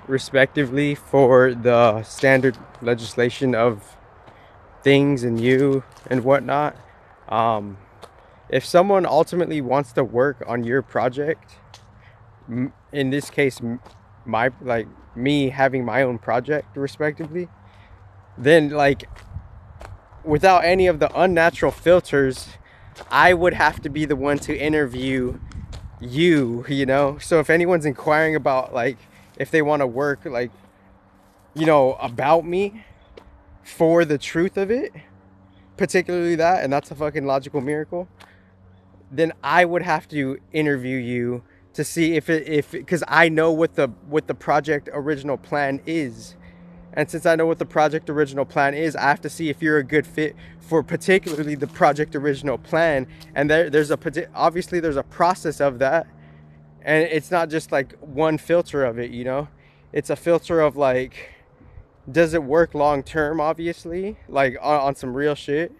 respectively, for the standard legislation of things and you and whatnot. Um, if someone ultimately wants to work on your project, in this case, my like me having my own project respectively, then like without any of the unnatural filters, I would have to be the one to interview you, you know? So if anyone's inquiring about like if they want to work like, you know, about me for the truth of it, particularly that, and that's a fucking logical miracle, then I would have to interview you to see if because I know what the project original plan is. And since I know what the project original plan is, I have to see if you're a good fit for particularly the project original plan. And obviously there's a process of that, and it's not just like one filter of it, you know. It's a filter of like, does it work long term? Obviously, like on some real shit.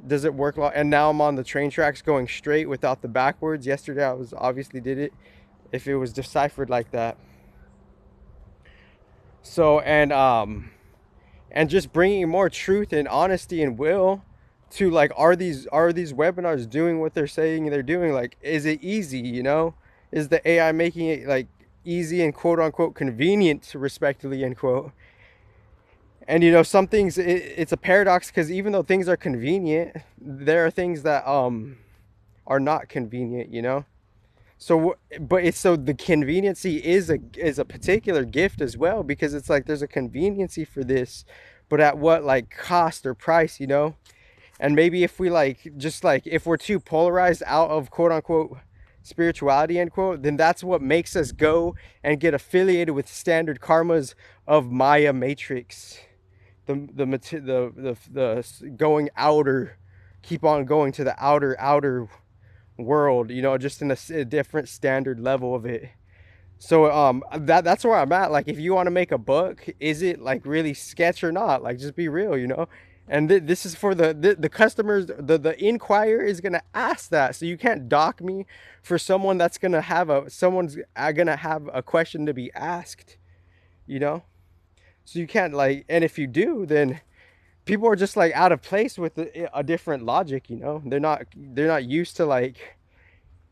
Does it work long? And now I'm on the train tracks going straight without the backwards. Yesterday I was obviously did it if it was deciphered like that. So and just bringing more truth and honesty and will to like, are these webinars doing what they're saying they're doing? Like, is it easy, you know? Is the AI making it like easy and quote unquote convenient, respectively end quote? And you know, some things it's a paradox, because even though things are convenient, there are things that are not convenient, you know. So but it's, so the conveniency is a particular gift as well, because it's like there's a conveniency for this, but at what like cost or price, you know? And maybe if we like just like if we're too polarized out of quote unquote spirituality end quote, then that's what makes us go and get affiliated with standard karmas of Maya matrix, the going outer, keep on going to the outer world, you know, just in a different standard level of it. So that's where I'm at. Like, if you want to make a book, is it like really sketch or not? Like, just be real, you know. And this is for the customers. The inquirer is gonna ask that, so you can't dock me for someone that's gonna have someone's gonna have a question to be asked, you know. So you can't like, and if you do, then people are just like out of place with a different logic, you know. They're not used to like,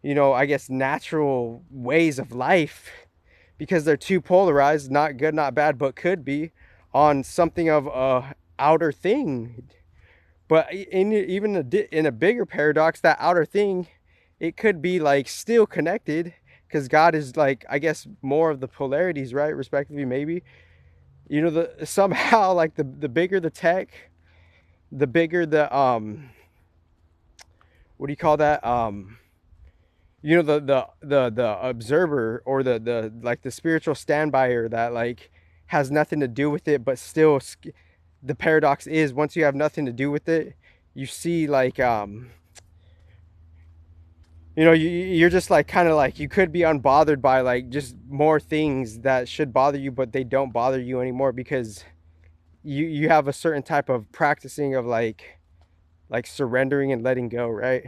you know, I guess natural ways of life, because they're too polarized, not good, not bad, but could be on something of a outer thing. But in a bigger paradox, that outer thing, it could be like still connected, because God is like, I guess, more of the polarities, right? Respectively, maybe, you know, the somehow like the bigger the tech, the bigger the what do you call that, you know, the observer, or the like the spiritual standbyer that like has nothing to do with it, but still, the paradox is, once you have nothing to do with it, you see like you know, you're just like kind of like, you could be unbothered by like just more things that should bother you, but they don't bother you anymore, because you have a certain type of practicing of like surrendering and letting go, right?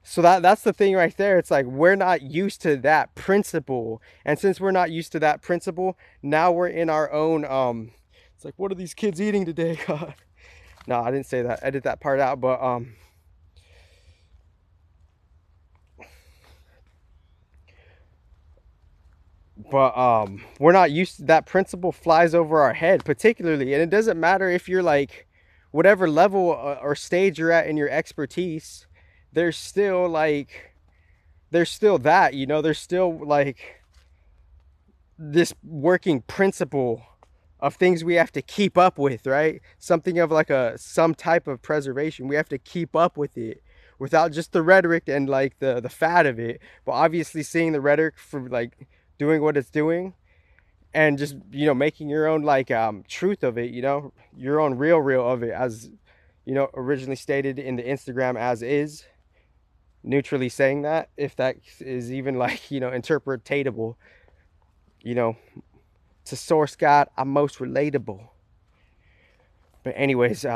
So that's the thing right there. It's like, we're not used to that principle. And since we're not used to that principle, now we're in our own it's like, what are these kids eating today? God. No, I didn't say that. Edit that part out, we're not used to that principle, flies over our head particularly. And it doesn't matter if you're like whatever level or stage you're at in your expertise, there's still like, there's still that, you know, there's still like this working principle of things we have to keep up with, right? Something of like some type of preservation. We have to keep up with it without just the rhetoric and like the fad of it, but obviously seeing the rhetoric for like doing what it's doing, and just, you know, making your own like truth of it, you know, your own real of it, as you know, originally stated in the Instagram as is, neutrally saying that, if that is even like, you know, interpretatable, you know, to source God, I'm most relatable. But anyways,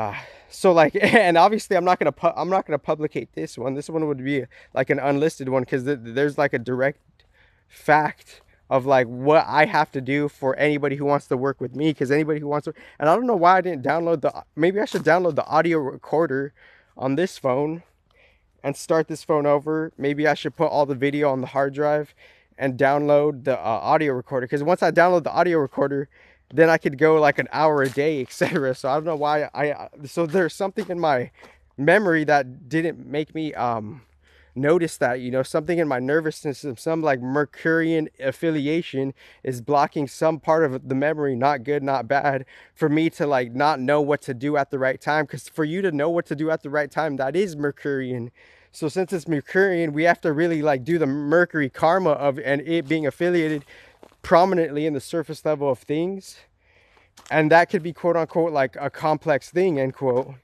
so like, and obviously I'm not gonna publicate this one would be like an unlisted one, because there's like a direct fact of like what I have to do for anybody who wants to work with me. Because anybody who wants to, and I don't know why I didn't download maybe I should download the audio recorder on this phone and start this phone over. Maybe I should put all the video on the hard drive and download the audio recorder. Because once I download the audio recorder, then I could go like an hour a day, etc. So I don't know why so there's something in my memory that didn't make me notice that, you know, something in my nervous system, some like Mercurian affiliation is blocking some part of the memory, not good, not bad, for me to like not know what to do at the right time. Because for you to know what to do at the right time, that is Mercurian. So since it's Mercurian, we have to really like do the Mercury karma of, and it being affiliated prominently in the surface level of things. And that could be quote unquote like a complex thing, end quote.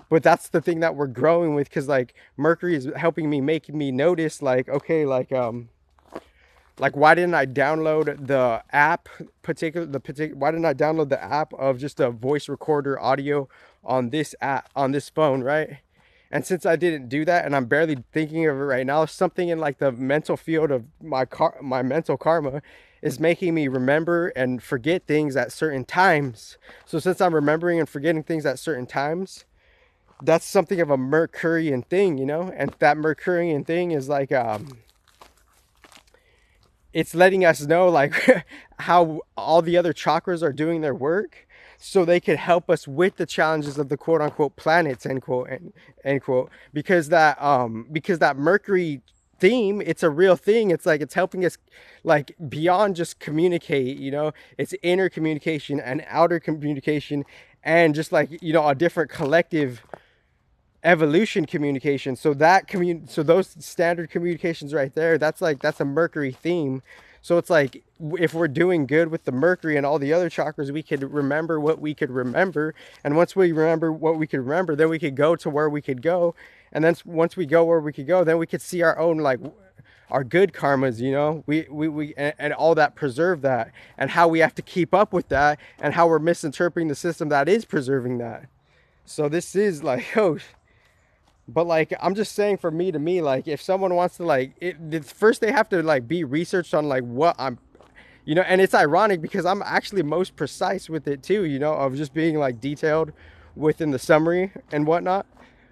But that's the thing that we're growing with, because like Mercury is helping me, making me notice like, okay, like why didn't I download the app why didn't I download the app of just a voice recorder audio on this app, on this phone, right? And since I didn't do that, and I'm barely thinking of it right now, something in like the mental field of my mental karma is making me remember and forget things at certain times. So since I'm remembering and forgetting things at certain times, that's something of a Mercurian thing, you know? And that Mercurian thing is like, it's letting us know like how all the other chakras are doing their work, so they could help us with the challenges of the quote unquote planets, end quote, end quote. Because that Mercury theme, it's a real thing. It's like, it's helping us like beyond just communicate, you know, it's inner communication and outer communication, and just like, you know, a different collective evolution communication. So so those standard communications right there, that's a Mercury theme. So it's like, if we're doing good with the Mercury and all the other chakras, we could remember what we could remember. And once we remember what we could remember, then we could go to where we could go. And then once we go where we could go, then we could see our own, like our good karmas, you know, and all that, preserve that, and how we have to keep up with that, and how we're misinterpreting the system that is preserving that. So this is like, oh, but like, I'm just saying, for me, like, if someone wants to like first they have to like be researched on like what I'm, you know. And it's ironic because I'm actually most precise with it too, you know, of just being like detailed within the summary and whatnot,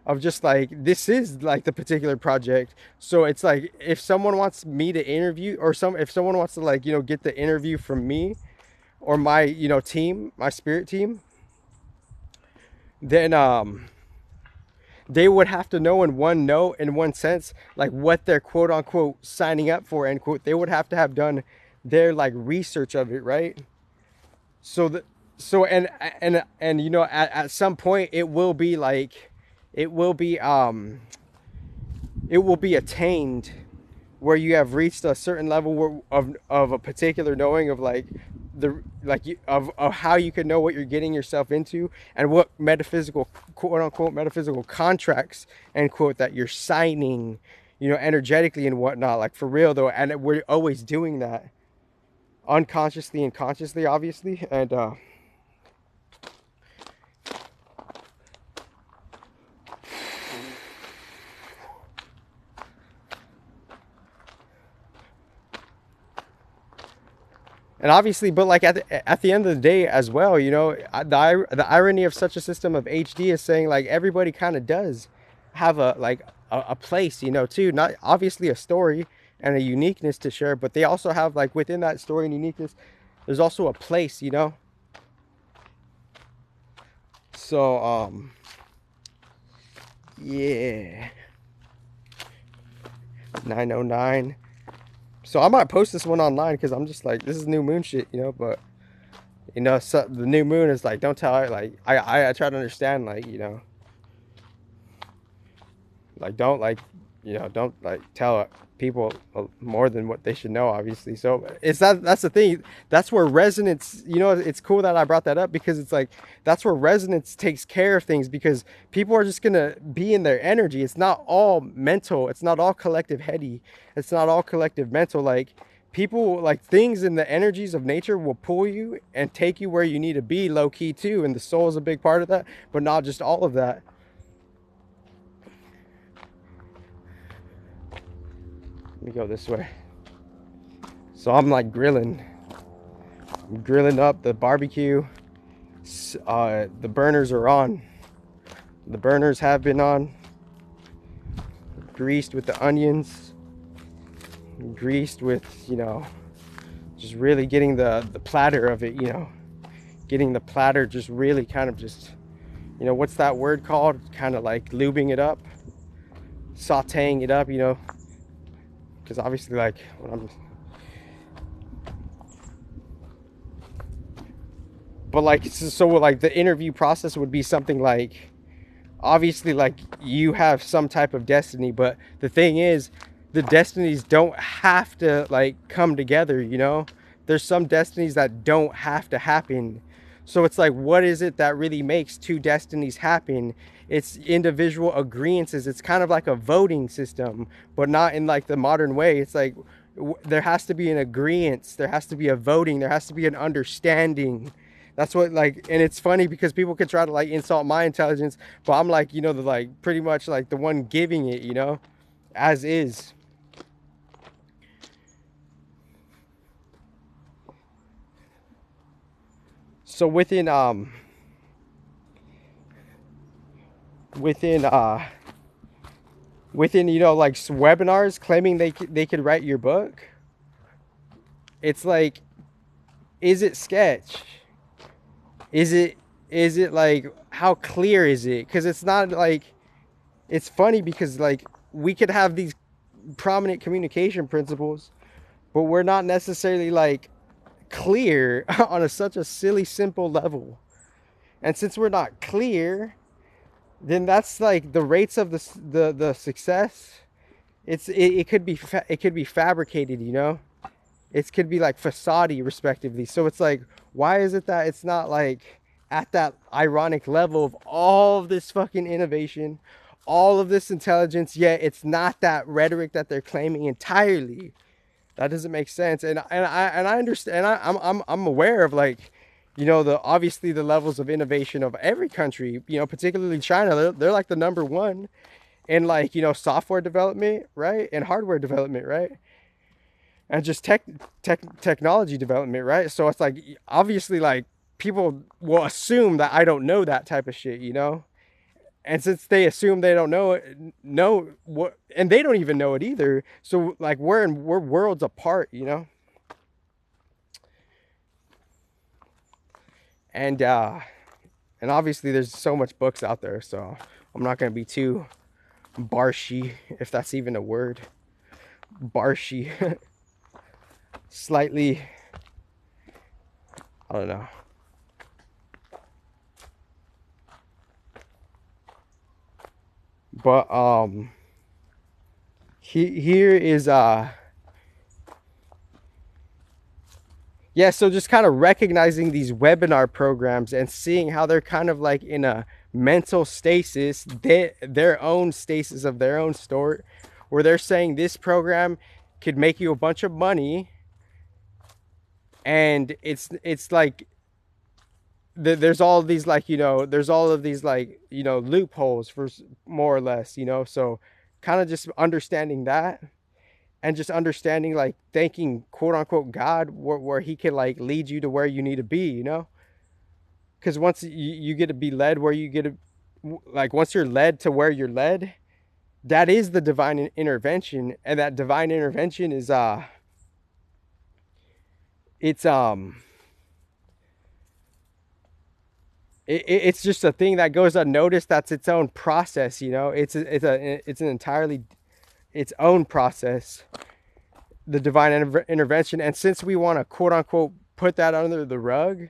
of just like, this is like the particular project. So it's like, if someone wants me to interview, or if someone wants to like, you know, get the interview from me or my, you know, team, my spirit team, then they would have to know in one sense, like what they're quote unquote signing up for, end quote. They would have to have done their like research of it, right? And you know, at some point it will be like, it will be attained, where you have reached a certain level of a particular knowing of like of how you can know what you're getting yourself into, and what metaphysical, quote unquote, metaphysical contracts, end quote, that you're signing, you know, energetically and whatnot, like for real though. And we're always doing that unconsciously and consciously, obviously. And obviously, but like at the end of the day as well, you know, the irony of such a system of HD is saying like, everybody kind of does have a place, you know, too. Not obviously a story and a uniqueness to share, but they also have like, within that story and uniqueness, there's also a place, you know. So yeah, 909. So I might post this one online, because I'm just like, this is new moon shit, you know. But you know, so the new moon is like, don't tell her, like, I try to understand, like, you know, like, don't like, you know, don't like tell people more than what they should know, obviously. So that's the thing, that's where resonance, you know, it's cool that I brought that up, because it's like, that's where resonance takes care of things, because people are just gonna be in their energy. It's not all mental, it's not all collective heady, it's not all collective mental. Like, people, like, things in the energies of nature will pull you and take you where you need to be, low key too, and the soul is a big part of that, but not just all of that. Let me go this way. So I'm like grilling up the barbecue. The burners are on. The burners have been on. Greased with the onions. Greased with, just really getting the platter of it, getting the platter just really kind of just, what's that word called? Kind of like lubing it up, sauteing it up, because obviously like when I'm, but like, so like the interview process would be something like, obviously like you have some type of destiny, but the thing is the destinies don't have to like come together, there's some destinies that don't have to happen. So it's like, what is it that really makes two destinies happen? It's individual agreeances. It's kind of like a voting system, but not in like the modern way. It's like there has to be an agreeance, there has to be a voting, there has to be an understanding. That's what, like, and it's funny because people can try to like insult my intelligence, but I'm like, the like pretty much like the one giving it, as is. So within like webinars claiming they could write your book, it's like, is it sketch? Is it like, how clear is it? Because it's not like, it's funny because like we could have these prominent communication principles, but we're not necessarily like clear on such a silly simple level. And since we're not clear, then that's like the rates of the success, it could be fabricated, it could be like facade respectively. So it's like, why is it that it's not like at that ironic level of all of this fucking innovation, all of this intelligence, yet it's not that rhetoric that they're claiming entirely? That doesn't make sense. And I understand. I'm aware of like, obviously the levels of innovation of every country, particularly China. They're like the number one in like, software development, right, and hardware development, right, and just technology development, right? So it's like, obviously like people will assume that I don't know that type of shit, and since they assume they don't know what, and they don't even know it either, so like we're worlds apart, and obviously there's so much books out there, so I'm not going to be too barshy, if that's even a word. Barshy. Slightly, I don't know. But here is yeah, so just kind of recognizing these webinar programs and seeing how they're kind of like in a mental stasis, their own stasis of their own sort, where they're saying this program could make you a bunch of money, and it's like there's all of these like, there's all of these like, loopholes for more or less, so kind of just understanding that, and just understanding like thanking quote unquote God, where he can like lead you to where you need to be, because once you get to be led where you get to, like once you're led to where you're led, that is the divine intervention. And that divine intervention is it's just a thing that goes unnoticed. That's its own process, it's an entirely its own process, the divine intervention. And since we want to quote unquote put that under the rug,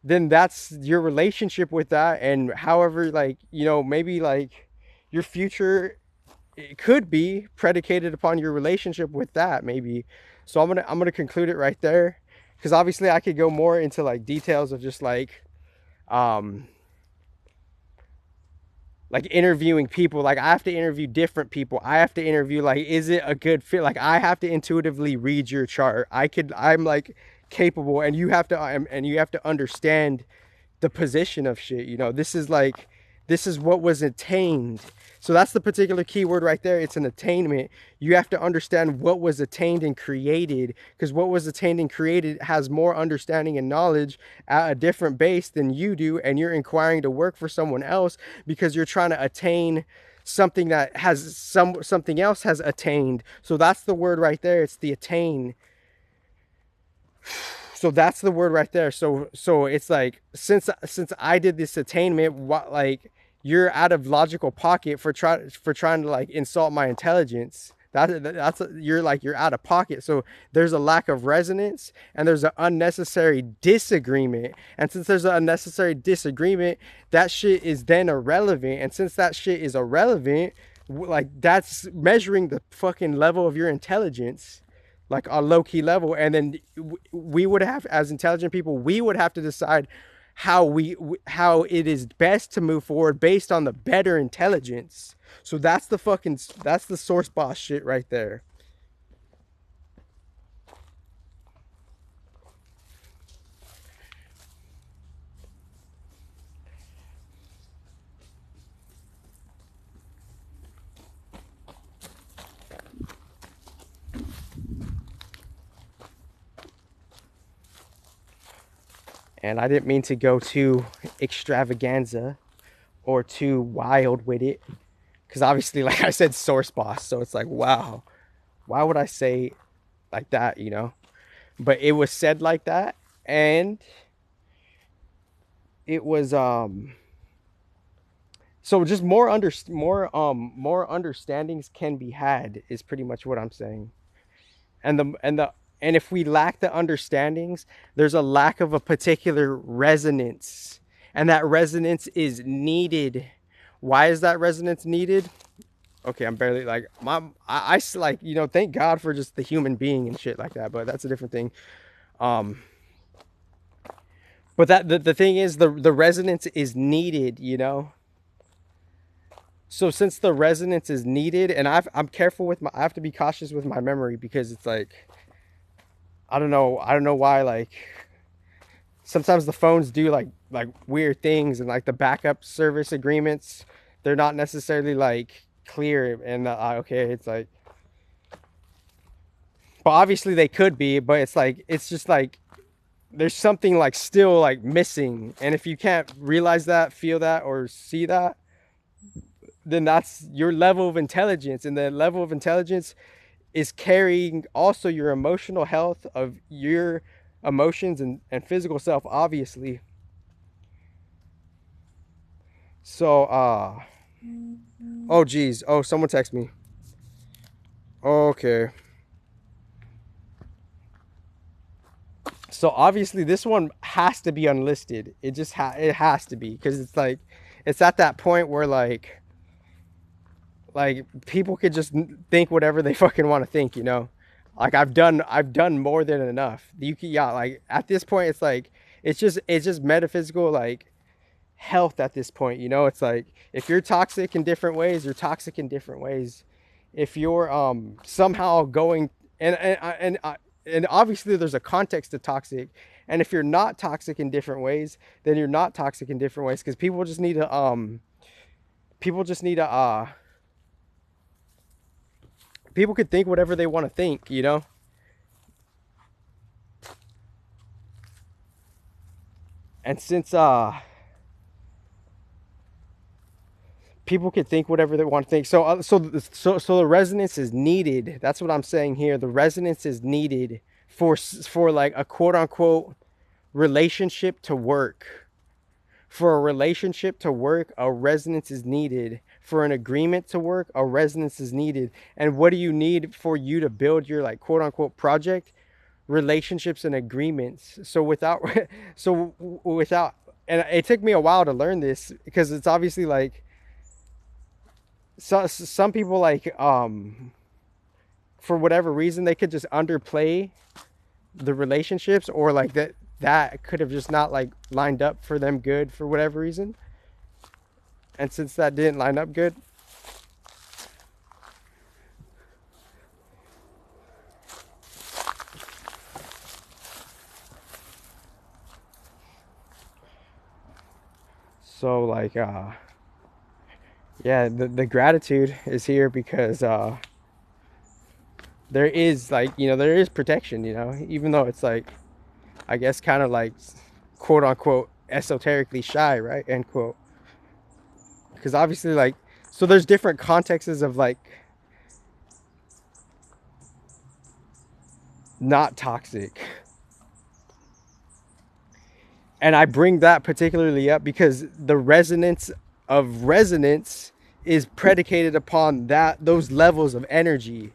then that's your relationship with that. And however, like, maybe like your future, it could be predicated upon your relationship with that, maybe. So I'm gonna conclude it right there, because obviously I could go more into like details of just like interviewing people. Like I have to interview different people. I have to interview like, is it a good fit? Like I have to intuitively read your chart. I'm like capable, and you have to understand the position of shit. This is like, This is what was attained. So that's the particular keyword right there. It's an attainment. You have to understand what was attained and created, because what was attained and created has more understanding and knowledge at a different base than you do, and you're inquiring to work for someone else because you're trying to attain something that has something else has attained. So that's the word right there. It's the attain. So that's the word right there. So it's like, since I did this attainment, what, like, you're out of logical pocket for trying to like insult my intelligence. You're out of pocket. So there's a lack of resonance, and there's an unnecessary disagreement. And since there's an unnecessary disagreement, that shit is then irrelevant. And since that shit is irrelevant, like, that's measuring the fucking level of your intelligence, like a low-key level. And then we would have, as intelligent people, we would have to decide how it is best to move forward based on the better intelligence. So that's the source boss shit right there. And I didn't mean to go too extravaganza or too wild with it, because obviously, like I said, source boss. So it's like, wow, why would I say like that, you know? But it was said like that, and it was so just more understandings can be had, is pretty much what I'm saying. And if we lack the understandings, there's a lack of a particular resonance, and that resonance is needed. Why is that resonance needed? Okay, I'm barely like I like, you know, thank God for just the human being and shit like that, but that's a different thing. um but that the thing is, the resonance is needed, you know. So since the resonance is needed, and I'm careful with I have to be cautious with my memory, because it's like, I don't know why, like, sometimes the phones do like weird things, and like the backup service agreements, they're not necessarily like clear. And okay, it's like, but obviously they could be, but it's like, it's just like there's something like still like missing. And if you can't realize that, feel that, or see that, then that's your level of intelligence. And the level of intelligence is carrying also your emotional health of your emotions and physical self, obviously. So oh geez, oh, someone text me. Okay, so obviously this one has to be unlisted. It has to be, because it's like, it's at that point where like people could just think whatever they fucking want to think, you know. Like, I've done more than enough. You can, yeah, like at this point, it's like, it's just metaphysical, like, health at this point, you know. It's like, if you're toxic in different ways, you're toxic in different ways. If you're somehow going, and obviously there's a context to toxic. And if you're not toxic in different ways, then you're not toxic in different ways, because people could think whatever they want to think, you know. And since people could think whatever they want to think, so the resonance is needed. That's what I'm saying here. The resonance is needed for like a quote unquote relationship to work. For a relationship to work, a resonance is needed. For an agreement to work, a resonance is needed. And what do you need for you to build your, like, quote unquote project? Relationships and agreements. So without, and it took me a while to learn this, because it's obviously like, some people, like, for whatever reason, they could just underplay the relationships, or like that could have just not like lined up for them good for whatever reason. And since that didn't line up good, so like yeah, the gratitude is here because there is, like, there is protection, even though it's like, I guess, kind of like, quote unquote, esoterically shy, right? End quote. Because obviously, like, so there's different contexts of like not toxic. And I bring that particularly up because the resonance of resonance is predicated upon those levels of energy.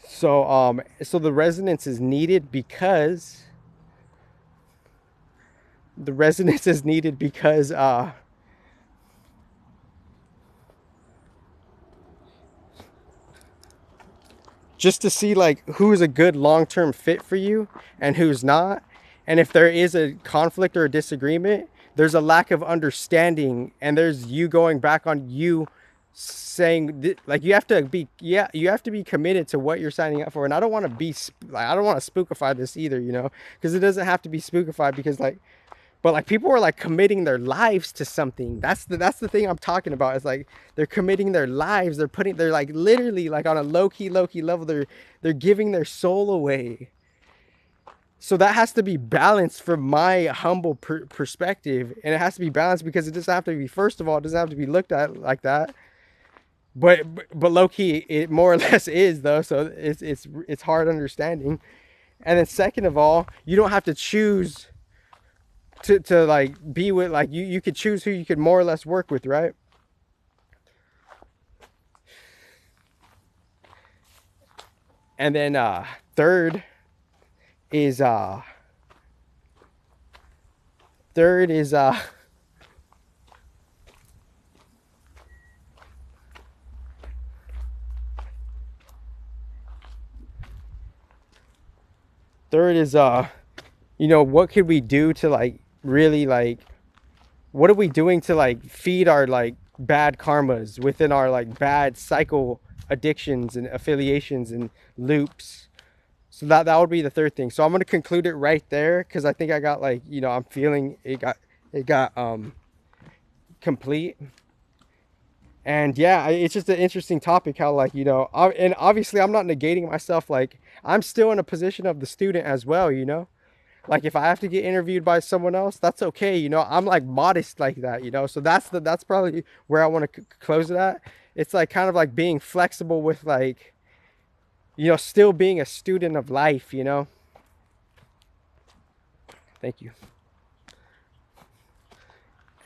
So the resonance is needed because the resonance is needed because just to see like who's a good long-term fit for you and who's not. And if there is a conflict or a disagreement, there's a lack of understanding, and there's you going back on you saying, like, you have to be, yeah, you have to be committed to what you're signing up for. And I don't want to be like, I don't want to spookify this either, because it doesn't have to be spookified, because like, but like, people are like committing their lives to something. That's the thing I'm talking about. It's like they're committing their lives. They're like literally like on a low key level. They're giving their soul away. So that has to be balanced from my humble perspective, and it has to be balanced because it doesn't have to be. First of all, it doesn't have to be looked at like that. But low key, it more or less is, though. So it's hard understanding. And then second of all, you don't have to choose to like be with, like, you could choose who you could more or less work with, right? And then third is third is third is what could we do to like really, like, what are we doing to like feed our like bad karmas within our like bad cycle addictions and affiliations and loops. So that would be the third thing. So I'm going to conclude it right there, because I think I got, like, I'm feeling it got complete. And yeah, it's just an interesting topic how, like, and obviously I'm not negating myself. Like, I'm still in a position of the student as well. Like, if I have to get interviewed by someone else, that's okay. I'm like modest like that. So that's probably where I want to close it at. It's like kind of like being flexible with, like, still being a student of life. Thank you.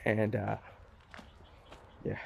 And yeah.